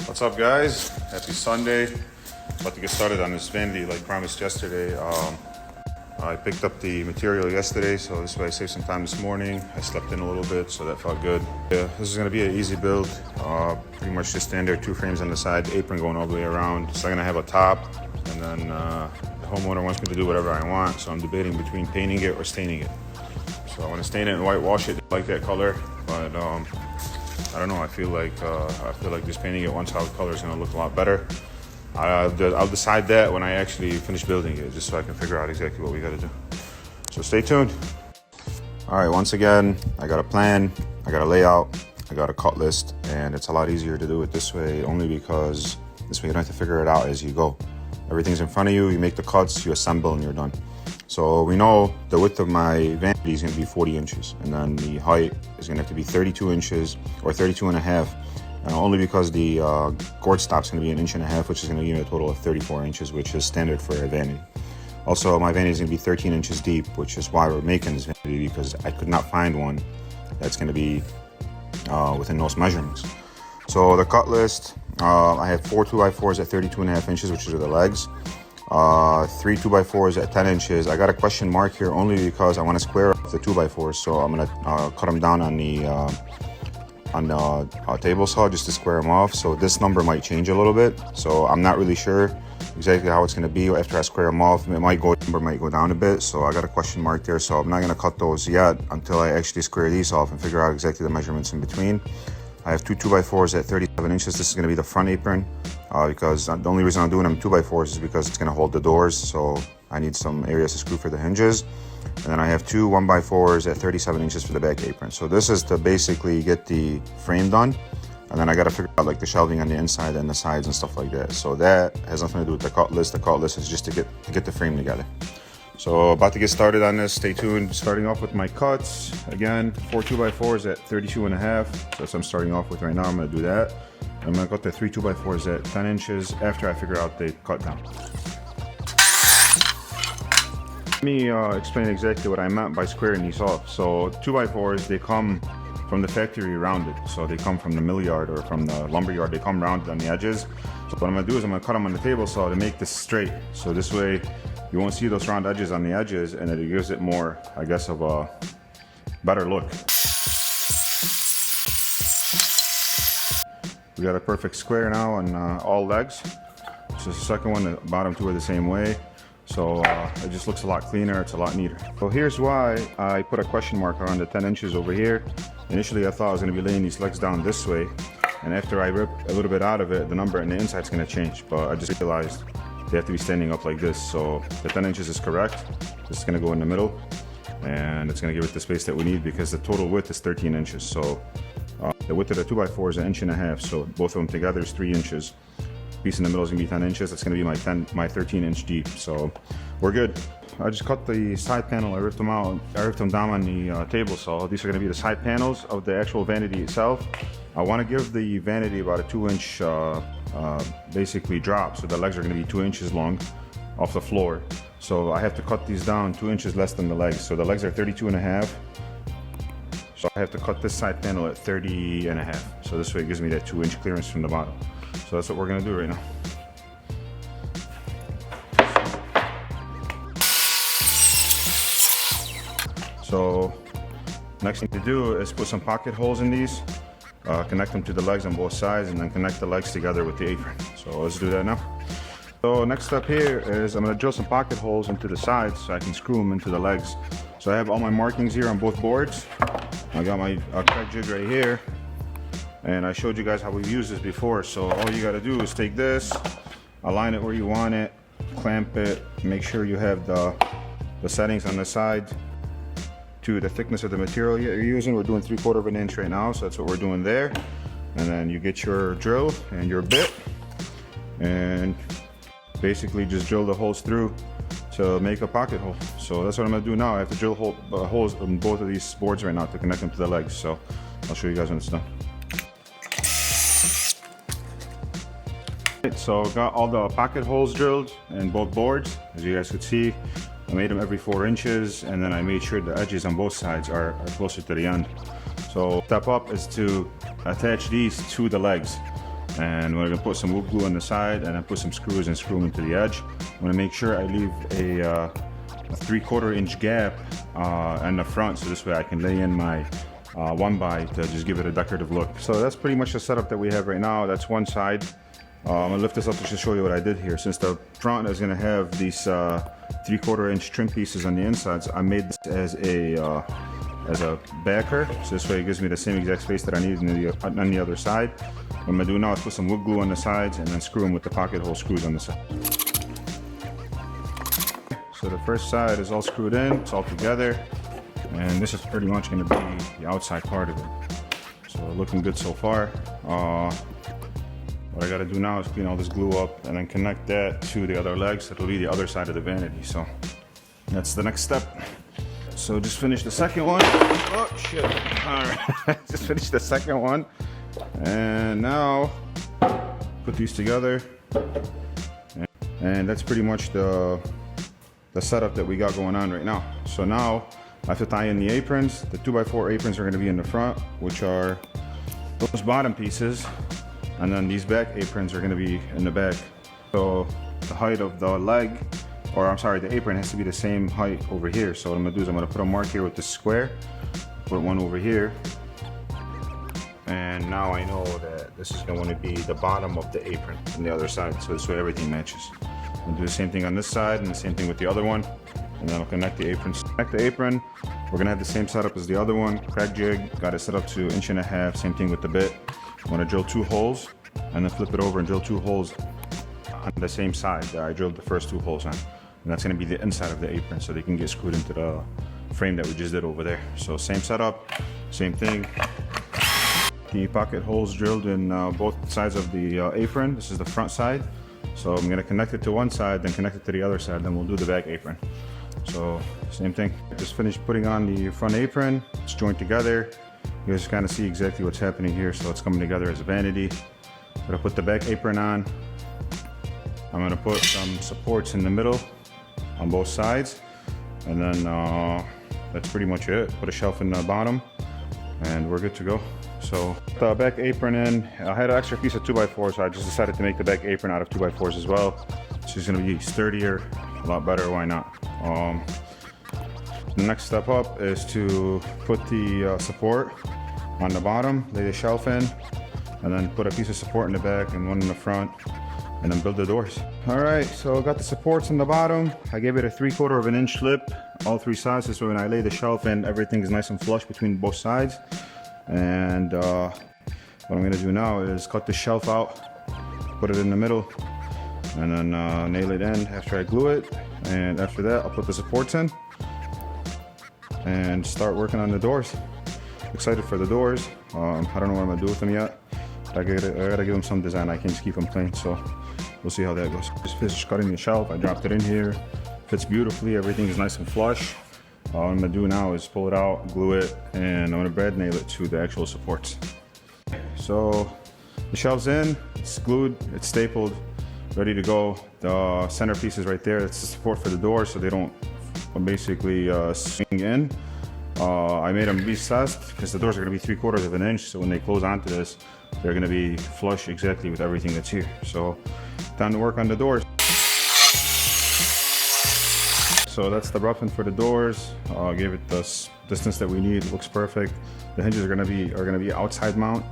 What's up, guys? Happy Sunday. About to get started on this vanity like promised yesterday. I picked up the material yesterday, so this way I saved some time this morning. I slept in a little bit, so that felt good. Yeah, this is gonna be an easy build. Pretty much just standard 2 frames on the side, the apron going all the way around. So I'm gonna have a top, and then the homeowner wants me to do whatever I want, so I'm debating between painting it or staining it. So I want to stain it and whitewash it. I like that color, but I don't know. I feel like just painting it one solid color is gonna look a lot better. I'll decide that when I actually finish building it, just so I can figure out exactly what we gotta do. So stay tuned. All right, once again, I got a plan, I got a layout, I got a cut list, and it's a lot easier to do it this way, only because this way you don't have to figure it out as you go. Everything's in front of you, you make the cuts, you assemble, and you're done. So we know the width of my vanity is gonna be 40 inches, and then the height is gonna have to be 32 inches or 32 and a half. Only because the gourd stop's going to be 1.5 inches, which is going to give me a total of 34 inches, which is standard for a vanity. Also, my vanity is going to be 13 inches deep, which is why we're making this vanity, because I could not find one that's going to be within those measurements. So the cut list, I have 4 2x4s at 32.5 inches, which are the legs. 3 2x4s at 10 inches. I got a question mark here only because I want to square up the 2x4s, so I'm going to cut them down on the table saw just to square them off. So this number might change a little bit, so I'm not really sure exactly how it's going to be after I square them off. Number might go down a bit, so I got a question mark there. So I'm not going to cut those yet until I actually square these off and figure out exactly the measurements in between. I have 2 2x4s at 37 inches. This is going to be the front apron, because the only reason I'm doing them 2x4s is because it's going to hold the doors, so I need some areas to screw for the hinges. And then I have 2 1x4s at 37 inches for the back apron. So this is to basically get the frame done. And then I got to figure out like the shelving on the inside and the sides and stuff like that. So that has nothing to do with the cut list. The cut list is just to get the frame together. So about to get started on this. Stay tuned. Starting off with my cuts. Again, 4 2x4s at 32 and a half. So that's what I'm starting off with right now. I'm going to do that. I'm going to cut the 3 2x4s at 10 inches after I figure out the cut down. Let me explain exactly what I meant by squaring these off. So 2x4s, they come from the factory rounded. So they come from the mill yard or from the lumber yard. They come rounded on the edges. So what I'm gonna do is I'm gonna cut them on the table saw to make this straight. So this way you won't see those round edges on the edges, and it gives it more, I guess, of a better look. We got a perfect square now on all legs. So the second one, the bottom 2 are the same way. So it just looks a lot cleaner, it's a lot neater. So here's why I put a question mark around the 10 inches over here. Initially I thought I was going to be laying these legs down this way, and after I rip a little bit out of it, the number on the inside is going to change, but I just realized they have to be standing up like this. So the 10 inches is correct. This is going to go in the middle, and it's going to give it the space that we need because the total width is 13 inches. So the width of the 2x4 is 1.5 inches, so both of them together is 3 inches. Piece in the middle is gonna be 10 inches. That's gonna be my 13 inch deep. So we're good. I just cut the side panel. I ripped them out. I ripped them down on the table saw. These are gonna be the side panels of the actual vanity itself. I want to give the vanity about a 2-inch basically drop. So the legs are gonna be 2 inches long off the floor. So I have to cut these down 2 inches less than the legs. So the legs are 32 and a half. So I have to cut this side panel at 30 and a half. So this way it gives me that 2-inch clearance from the bottom. So that's what we're gonna do right now. So next thing to do is put some pocket holes in these, connect them to the legs on both sides, and then connect the legs together with the apron. So let's do that now. So next step here is I'm gonna drill some pocket holes into the sides so I can screw them into the legs. So I have all my markings here on both boards. I got my crack jig right here. And I showed you guys how we've used this before. So all you gotta do is take this, align it where you want it, clamp it, make sure you have the settings on the side to the thickness of the material you're using. We're doing 3/4 inch right now, so that's what we're doing there. And then you get your drill and your bit, and basically just drill the holes through to make a pocket hole. So that's what I'm gonna do now. I have to drill holes on both of these boards right now to connect them to the legs. So I'll show you guys when it's done. So got all the pocket holes drilled in both boards. As you guys could see, I made them every 4 inches, and then I made sure the edges on both sides are closer to the end. So step up is to attach these to the legs. And we're gonna put some wood glue on the side and then put some screws and screw them into the edge. I'm gonna make sure I leave a 3/4 inch gap in the front, so this way I can lay in my 1x to just give it a decorative look. So that's pretty much the setup that we have right now. That's one side. I'm gonna lift this up to just show you what I did here. Since the front is gonna have these 3/4 inch trim pieces on the insides, I made this as a backer, so this way it gives me the same exact space that I need on the other side. What I'm gonna do now is put some wood glue on the sides and then screw them with the pocket hole screws on the side. So the first side is all screwed in, it's all together, and this is pretty much gonna be the outside part of it. So looking good so far. What I gotta do now is clean all this glue up and then connect that to the other legs. It'll be the other side of the vanity. So that's the next step. So just finished the second one. Oh shit, all right. Just finished the second one. And now put these together. And that's pretty much the setup that we got going on right now. So now I have to tie in the aprons. The 2x4 aprons are gonna be in the front, which are those bottom pieces. And then these back aprons are gonna be in the back. So the height of the leg, or I'm sorry, the apron has to be the same height over here. So what I'm gonna do is I'm gonna put a mark here with this square, put one over here. And now I know that this is going to be the bottom of the apron on the other side. So this way everything matches. I'll do the same thing on this side and the same thing with the other one. And then I'll connect the aprons. Connect the apron. We're gonna have the same setup as the other one. Crack jig, got it set up to 1.5 inches. Same thing with the bit. I'm gonna drill 2 holes and then flip it over and drill 2 holes on the same side that I drilled the first 2 holes on. And that's gonna be the inside of the apron, so they can get screwed into the frame that we just did over there. So same setup, same thing. The pocket holes drilled in both sides of the apron. This is the front side. So I'm gonna connect it to one side, then connect it to the other side, then we'll do the back apron. So same thing. Just finished putting on the front apron. It's joined together. You guys kind of see exactly what's happening here. So it's coming together as a vanity. I'm gonna put the back apron on. I'm gonna put some supports in the middle on both sides. And then that's pretty much it. Put a shelf in the bottom and we're good to go. So the back apron in, I had an extra piece of 2x4, so I just decided to make the back apron out of 2x4s as well. It's just gonna be sturdier, a lot better, why not? The next step up is to put the support on the bottom, lay the shelf in, and then put a piece of support in the back and one in the front, and then build the doors. All right, so I got the supports in the bottom. I gave it a 3/4 inch lip, all 3 sides, so when I lay the shelf in, everything is nice and flush between both sides. And what I'm gonna do now is cut the shelf out, put it in the middle, and then nail it in after I glue it. And after that, I'll put the supports in and start working on the doors. Excited for the doors. I don't know what I'm gonna do with them yet. I gotta give them some design. I can't just keep them plain, so we'll see how that goes. Just finished cutting the shelf. I dropped it in here. Fits beautifully. Everything is nice and flush. All I'm gonna do now is pull it out, glue it, and I'm gonna brad nail it to the actual supports. So the shelf's in, it's glued, it's stapled, ready to go. The centerpiece is right there. That's the support for the door, so they don't basically swing in. I made them recessed because the doors are gonna be 3/4 inch, so when they close onto this, they're gonna be flush exactly with everything that's here. So time to work on the doors. So that's the roughing for the doors. Gave it the distance that we need. It looks perfect. The hinges are gonna be outside mount.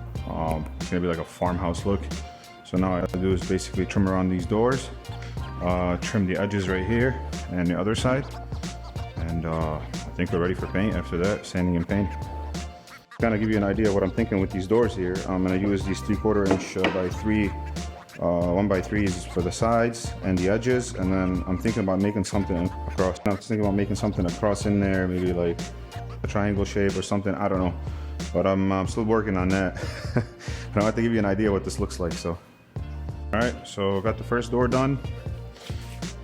It's gonna be like a farmhouse look. So now all I have to do is basically trim around these doors, trim the edges right here and the other side, and I think we're ready for paint. After that, sanding and painting. Kind of give you an idea of what I'm thinking with these doors here. I'm gonna use these 3/4 inch by 3 1x3s for the sides and the edges, and then I'm thinking about making something across. I'm thinking about making something across in there, maybe like a triangle shape or something. I don't know, but I'm still working on that. But I have to give you an idea what this looks like. So, all right, so got the first door done.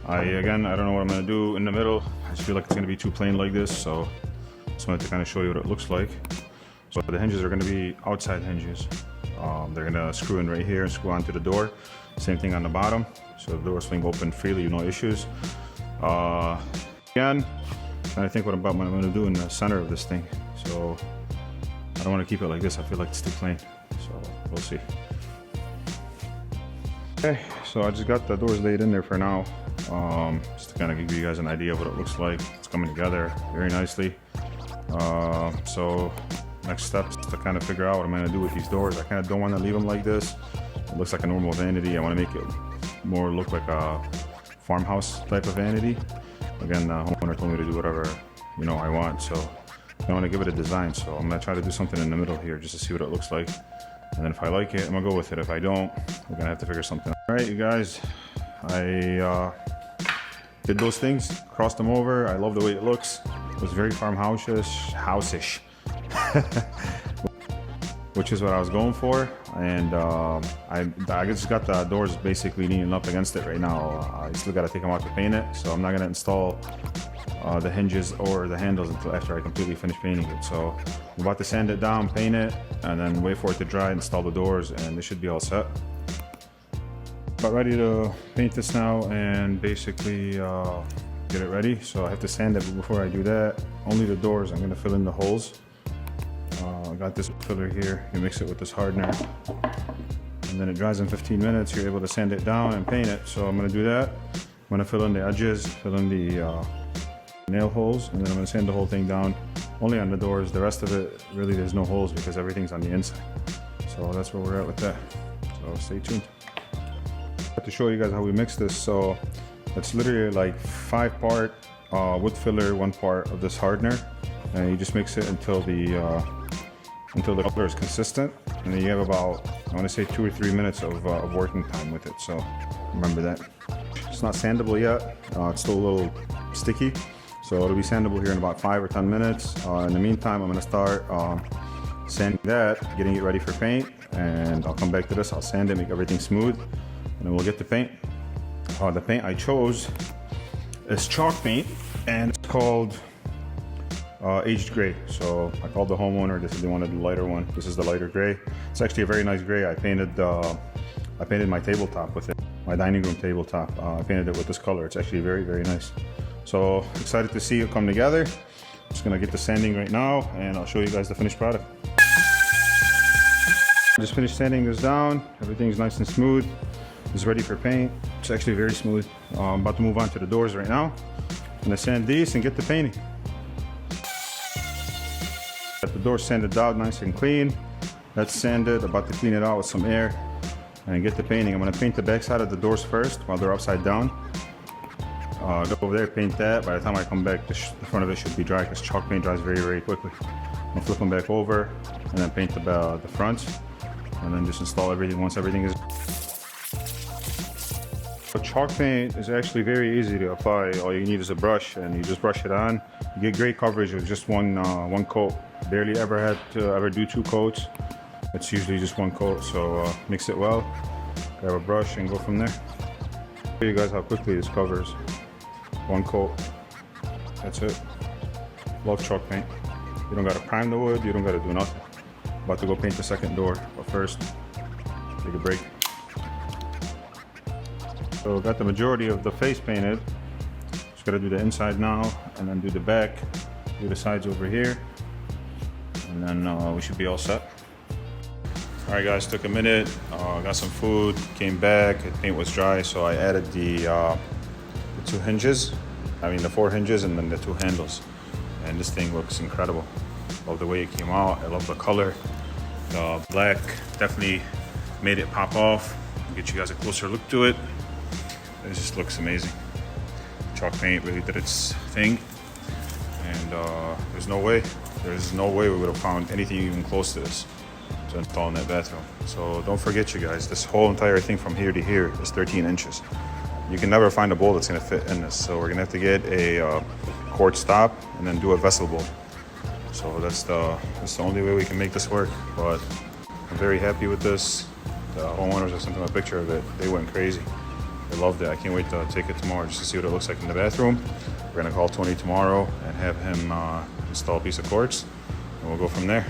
I don't know what I'm gonna do in the middle. I just feel like it's gonna be too plain like this, so just wanted to kind of show you what it looks like. So the hinges are gonna be outside hinges. They're gonna screw in right here and screw onto the door. Same thing on the bottom, so the doors swing open freely, no issues. Again, trying to think what I'm gonna do in the center of this thing. So I don't want to keep it like this. I feel like it's too plain. So we'll see. Okay, so I just got the doors laid in there for now. Just to kind of give you guys an idea of what it looks like. It's coming together very nicely. So next step is to kind of figure out what I'm going to do with these doors. I kind of don't want to leave them like this. It looks like a normal vanity. I want to make it more look like a farmhouse type of vanity. Again, the homeowner told me to do whatever I want, so I want to give it a design. So I'm going to try to do something in the middle here just to see what it looks like. And then if I like it, I'm gonna go with it. If I don't, we're gonna have to figure something out. All right, you guys, I did those things, crossed them over. I love the way it looks. It was very farmhouse-ish, which is what I was going for. And I just got the doors basically leaning up against it right now. I still gotta take them out to paint it, so I'm not gonna install the hinges or the handles until after I completely finish painting it. So I'm about to sand it down, paint it, and then wait for it to dry, install the doors, and this should be all set. About ready to paint this now and basically get it ready. So I have to sand it, but before I do that, only the doors, I'm gonna fill in the holes. I got this filler here. You mix it with this hardener, and then it dries in 15 minutes. You're able to sand it down and paint it. So I'm gonna do that. I'm gonna fill in the edges, fill in the nail holes, and then I'm going to sand the whole thing down only on the doors. The rest of it, really, there's no holes because everything's on the inside. So that's where we're at with that. So stay tuned. I have to show you guys how we mix this. So it's literally like 5-part wood filler, 1 part of this hardener, and you just mix it until the color is consistent, and then you have about, I want to say 2 or 3 minutes of working time with it. So remember that. It's not sandable yet. It's still a little sticky. So it'll be sandable here in about 5 or 10 minutes. In the meantime, I'm gonna start sanding that, getting it ready for paint, and I'll come back to this. I'll sand it, make everything smooth, and then we'll get the paint. The paint I chose is chalk paint, and it's called aged gray. So I called the homeowner. They wanted the lighter one. This is the lighter gray. It's actually a very nice gray. I painted my tabletop with it, my dining room tabletop. I painted it with this color. It's actually very, very nice. So excited to see it come together. I'm just gonna get the sanding right now, and I'll show you guys the finished product. I just finished sanding this down. Everything's nice and smooth. It's ready for paint. It's actually very smooth. I'm about to move on to the doors right now. I'm gonna sand these and get the painting. Got the door sanded down nice and clean. That's sanded. About to clean it out with some air and get the painting. I'm gonna paint the back side of the doors first while they're upside down. Go over there, paint that. By the time I come back, the front of it should be dry because chalk paint dries very, very quickly. I'm gonna flip them back over and then paint the fronts, and then just install everything once everything is. So chalk paint is actually very easy to apply. All you need is a brush, and you just brush it on. You get great coverage with just one coat. Barely ever had to do 2 coats. It's usually just 1 coat. So mix it well, grab a brush, and go from there. Show you guys how quickly this covers. 1 coat, that's it. Love chalk paint. You don't gotta prime the wood, you don't gotta do nothing. About to go paint the second door, but first, take a break. So got the majority of the face painted. Just gotta do the inside now, and then do the back, do the sides over here, and then we should be all set. All right guys, took a minute, got some food, came back, the paint was dry, so I added the 2 hinges, the 4 hinges, and then the 2 handles. And this thing looks incredible. Love the way it came out. I love the color. The black definitely made it pop off. I'll get you guys a closer look to it. It just looks amazing. Chalk paint really did its thing. And there's no way we would have found anything even close to this to install in that bathroom. So don't forget, you guys, this whole entire thing from here to here is 13 inches. You can never find a bowl that's gonna fit in this. So we're gonna have to get a quartz top and then do a vessel bowl. So that's the only way we can make this work. But I'm very happy with this. The homeowners, I sent them a picture of it. They went crazy. They loved it. I can't wait to take it tomorrow just to see what it looks like in the bathroom. We're gonna call Tony tomorrow and have him install a piece of quartz, and we'll go from there.